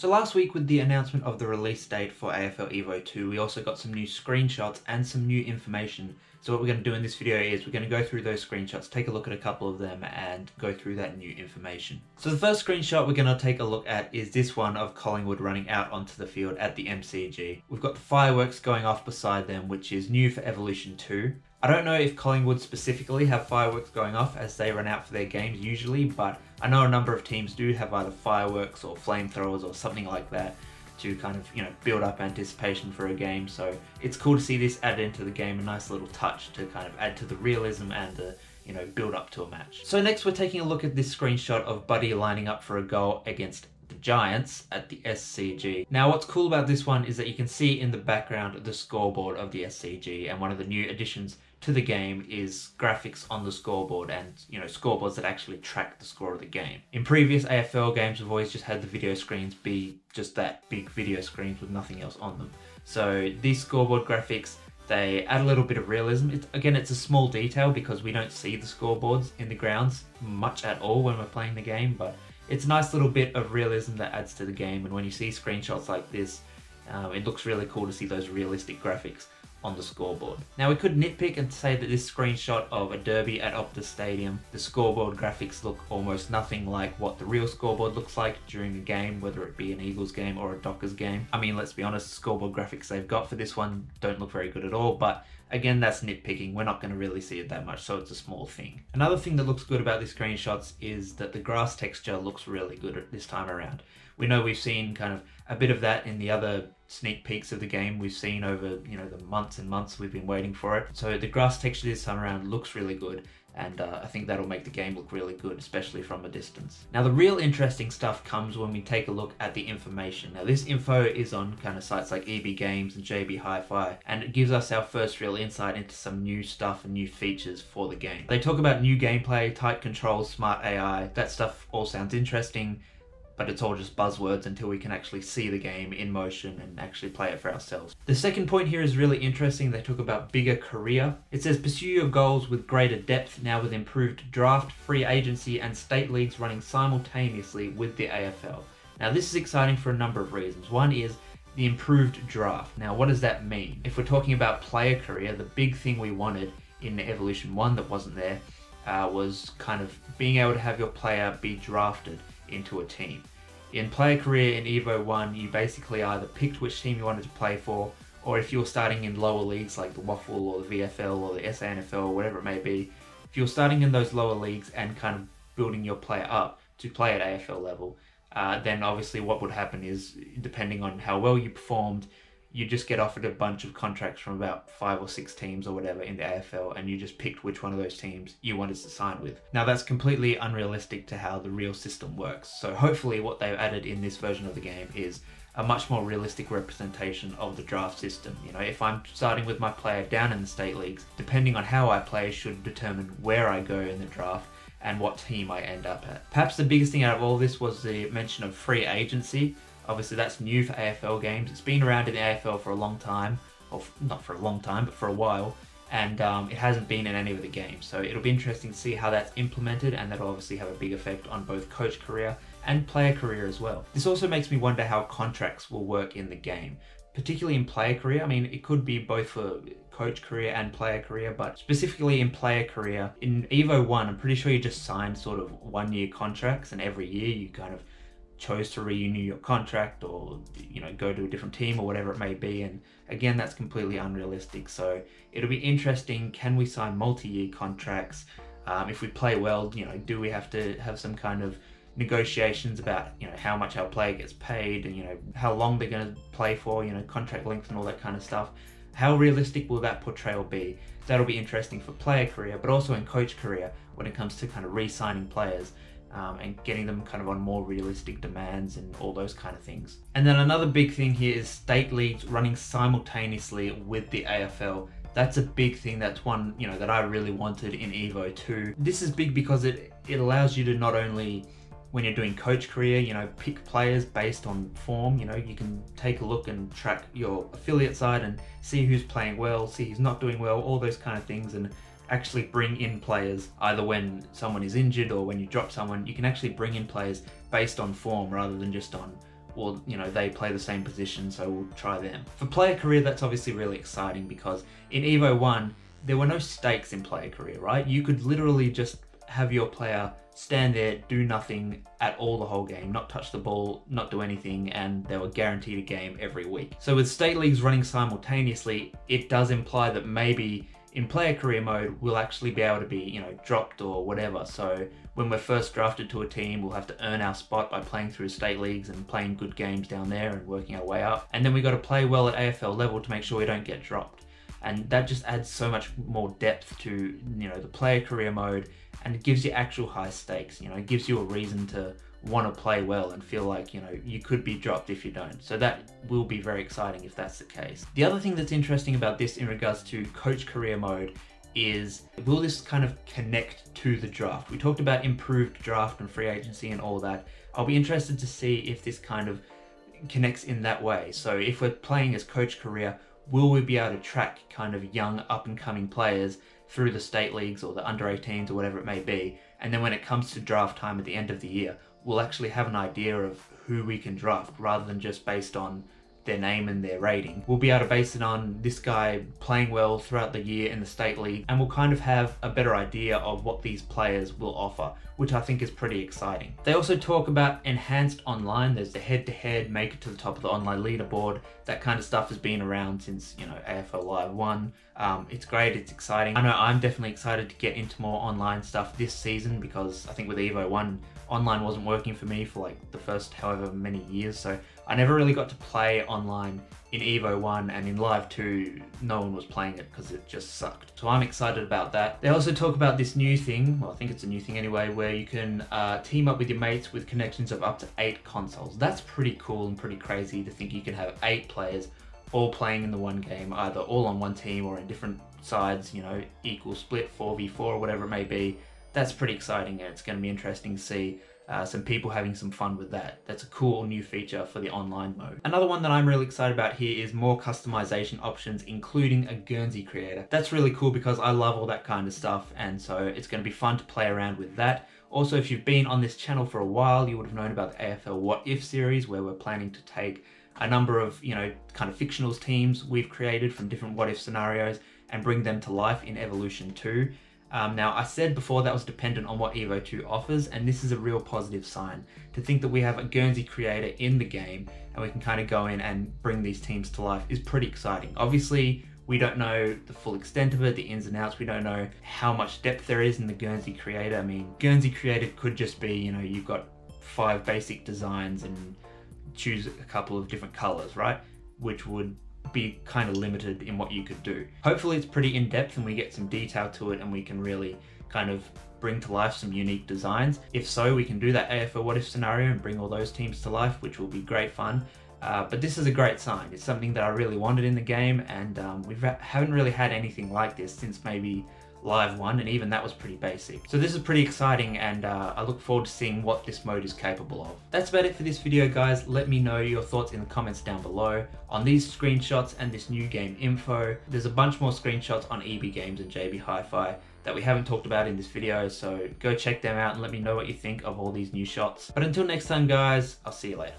So last week with the announcement of the release date for AFL Evo 2, we also got some new screenshots and some new information. So what we're going to do in this video is we're going to go through those screenshots, take a look at a couple of them and go through that new information. So the first screenshot we're going to take a look at is this one of Collingwood running out onto the field at the MCG. We've got the fireworks going off beside them, which is new for Evolution 2. I don't know if Collingwood specifically have fireworks going off as they run out for their games usually, but I know a number of teams do have either fireworks or flamethrowers or something like that to kind of, build up anticipation for a game. So it's cool to see this added into the game, a nice little touch to kind of add to the realism and the, build up to a match. So next we're taking a look at this screenshot of Buddy lining up for a goal against the Giants at the SCG. Now what's cool about this one is that you can see in the background the scoreboard of the SCG, and one of the new additions to the game is graphics on the scoreboard and scoreboards that actually track the score of the game. In previous AFL games we've always just had the video screens be just that, big video screens with nothing else on them. So these scoreboard graphics, they add a little bit of realism. It's a small detail because we don't see the scoreboards in the grounds much at all when we're playing the game, but it's a nice little bit of realism that adds to the game, and when you see screenshots like this, it looks really cool to see those realistic graphics on the scoreboard. Now we could nitpick and say that this screenshot of a derby at Optus Stadium, the scoreboard graphics look almost nothing like what the real scoreboard looks like during a game, whether it be an Eagles game or a Dockers game. I mean, let's be honest, the scoreboard graphics they've got for this one don't look very good at all, but again, that's nitpicking. We're not going to really see it that much, so it's a small thing. Another thing that looks good about these screenshots is that the grass texture looks really good this time around. We know we've seen kind of a bit of that in the other sneak peeks of the game we've seen over, the months and months we've been waiting for it. So the grass texture this time around looks really good, and I think that'll make the game look really good, especially from a distance. Now the real interesting stuff comes when we take a look at the information. Now this info is on kind of sites like EB Games and JB Hi-Fi, and it gives us our first real insight into some new stuff and new features for the game. They talk about new gameplay, tight controls, smart AI. That stuff all sounds interesting, but it's all just buzzwords until we can actually see the game in motion and actually play it for ourselves. The second point here is really interesting. They talk about bigger career. It says pursue your goals with greater depth now with improved draft, free agency and state leagues running simultaneously with the AFL. Now this is exciting for a number of reasons. One is the improved draft. Now what does that mean? If we're talking about player career, the big thing we wanted in the Evolution 1 that wasn't there was kind of being able to have your player be drafted into a team. In player career in Evo 1, you basically either picked which team you wanted to play for, or if you were starting in lower leagues like the Waffle or the VFL or the SANFL or whatever it may be, if you're starting in those lower leagues and kind of building your player up to play at AFL level, then obviously what would happen is, depending on how well you performed, you just get offered a bunch of contracts from about 5 or 6 teams or whatever in the AFL, and you just picked which one of those teams you wanted to sign with. Now that's completely unrealistic to how the real system works, so hopefully what they've added in this version of the game is a much more realistic representation of the draft system. If I'm starting with my player down in the state leagues, depending on how I play should determine where I go in the draft and what team I end up at. Perhaps the biggest thing out of all this was the mention of free agency. Obviously that's new for AFL games. It's been around in the AFL for a long time, or not for a long time, but for a while, and it hasn't been in any of the games. So it'll be interesting to see how that's implemented, and that'll obviously have a big effect on both coach career and player career as well. This also makes me wonder how contracts will work in the game, particularly in player career. I mean, it could be both for coach career and player career, but specifically in player career, in Evo 1, I'm pretty sure you just signed sort of 1-year contracts, and every year you kind of chose to renew your contract or go to a different team or whatever it may be, and again that's completely unrealistic. So it'll be interesting, can we sign multi-year contracts? If we play well, do we have to have some kind of negotiations about how much our player gets paid and how long they're going to play for, contract length and all that kind of stuff? How realistic will that portrayal be? That'll be interesting for player career, but also in coach career when it comes to kind of re-signing players. And getting them kind of on more realistic demands and all those kind of things. And then another big thing here is state leagues running simultaneously with the AFL. That's a big thing. That's one that I really wanted in Evo 2. This is big because it allows you to not only, when you're doing coach career, pick players based on form. You can take a look and track your affiliate side and see who's playing well, see who's not doing well, all those kind of things, and actually bring in players either when someone is injured or when you drop someone. You can actually bring in players based on form rather than just on or they play the same position, so we'll try them. For player career, that's obviously really exciting because in Evo 1, there were no stakes in player career, right? You could literally just have your player stand there, do nothing at all the whole game, not touch the ball, not do anything, and they were guaranteed a game every week. So with state leagues running simultaneously, it does imply that maybe in player career mode, we'll actually be able to be, dropped or whatever. So when we're first drafted to a team, we'll have to earn our spot by playing through state leagues and playing good games down there and working our way up. And then we got to play well at AFL level to make sure we don't get dropped. And that just adds so much more depth to, the player career mode, and it gives you actual high stakes. It gives you a reason to want to play well and feel like, you could be dropped if you don't. So that will be very exciting if that's the case. The other thing that's interesting about this in regards to coach career mode is, will this kind of connect to the draft? We talked about improved draft and free agency and all that. I'll be interested to see if this kind of connects in that way. So if we're playing as coach career, will we be able to track kind of young up and coming players through the state leagues or the under 18s or whatever it may be? And then when it comes to draft time at the end of the year, we'll actually have an idea of who we can draft rather than just based on their name and their rating. We'll be able to base it on this guy playing well throughout the year in the state league, and we'll kind of have a better idea of what these players will offer, which I think is pretty exciting. They also talk about enhanced online. There's the head-to-head, make it to the top of the online leaderboard. That kind of stuff has been around since, AFL Live 1. It's great, it's exciting. I know I'm definitely excited to get into more online stuff this season because I think with Evo 1, online wasn't working for me for like the first however many years, so I never really got to play online in Evo 1, and in Live 2 no one was playing it because it just sucked. So I'm excited about that. They also talk about this new thing, well I think it's a new thing anyway, where you can team up with your mates with connections of up to 8 consoles. That's pretty cool and pretty crazy to think you can have 8 players all playing in the one game, either all on one team or in different sides, equal split, 4v4 or whatever it may be. That's pretty exciting, and it's going to be interesting to see some people having some fun with that. That's a cool new feature for the online mode. Another one that I'm really excited about here is more customization options, including a Guernsey creator. That's really cool because I love all that kind of stuff, and so it's going to be fun to play around with that. Also, if you've been on this channel for a while, you would have known about the AFL What If series, where we're planning to take a number of, kind of fictionals teams we've created from different what if scenarios and bring them to life in Evolution 2. Now, I said before that was dependent on what Evo 2 offers, and this is a real positive sign. To think that we have a Guernsey creator in the game and we can kind of go in and bring these teams to life is pretty exciting. Obviously, we don't know the full extent of it, the ins and outs. We don't know how much depth there is in the Guernsey creator. I mean, Guernsey creator could just be, you've got 5 basic designs and choose a couple of different colors, right? Which would be kind of limited in what you could do. Hopefully it's pretty in-depth and we get some detail to it and we can really kind of bring to life some unique designs. If so, we can do that AFL What If scenario and bring all those teams to life, which will be great fun. But this is a great sign. It's something that I really wanted in the game, and we haven't really had anything like this since maybe Live 1, and even that was pretty basic. So this is pretty exciting, and I look forward to seeing what this mode is capable of. That's about it for this video, guys. Let me know your thoughts in the comments down below on these screenshots and this new game info. There's a bunch more screenshots on EB Games and JB Hi-Fi that we haven't talked about in this video, so go check them out and let me know what you think of all these new shots. But until next time, guys, I'll see you later.